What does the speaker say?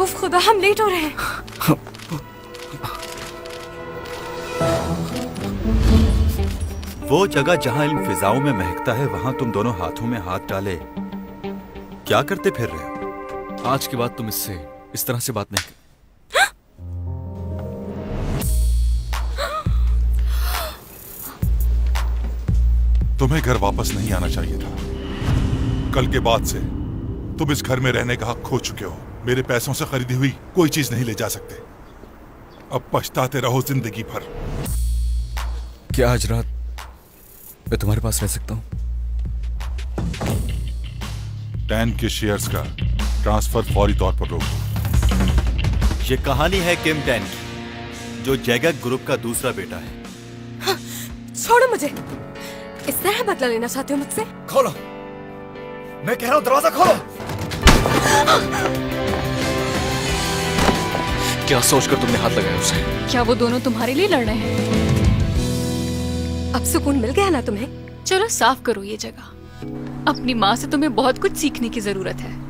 उफ खुदा, हम लेट हो रहे हैं। वो जगह जहां इल्म फिजाओं में महकता है, वहां तुम दोनों हाथों में हाथ डाले क्या करते फिर रहे हो? आज के बाद तुम इससे इस तरह से बात नहीं कर। तुम्हें घर वापस नहीं आना चाहिए था। कल के बाद से तुम इस घर में रहने का हक खो चुके हो। मेरे पैसों से खरीदी हुई कोई चीज नहीं ले जा सकते। अब पछताते रहो जिंदगी भर। क्या आज रात मैं तुम्हारे पास रह सकता हूं? टैन के शेयर्स का ट्रांसफर फौरी तौर पर रोक दो। ये कहानी है किम टैन की, जो जैगक ग्रुप का दूसरा बेटा है। हाँ, छोड़ो मुझे। इस तरह बदला लेना चाहते हो मुझसे? खोलो, मैं कह रहा हूं दरवाजा खोलो। क्या सोचकर तुमने हाथ लगाया उसे? क्या वो दोनों तुम्हारे लिए लड़ रहे हैं? अब सुकून मिल गया ना तुम्हें? चलो साफ करो ये जगह। अपनी माँ से तुम्हें बहुत कुछ सीखने की जरूरत है।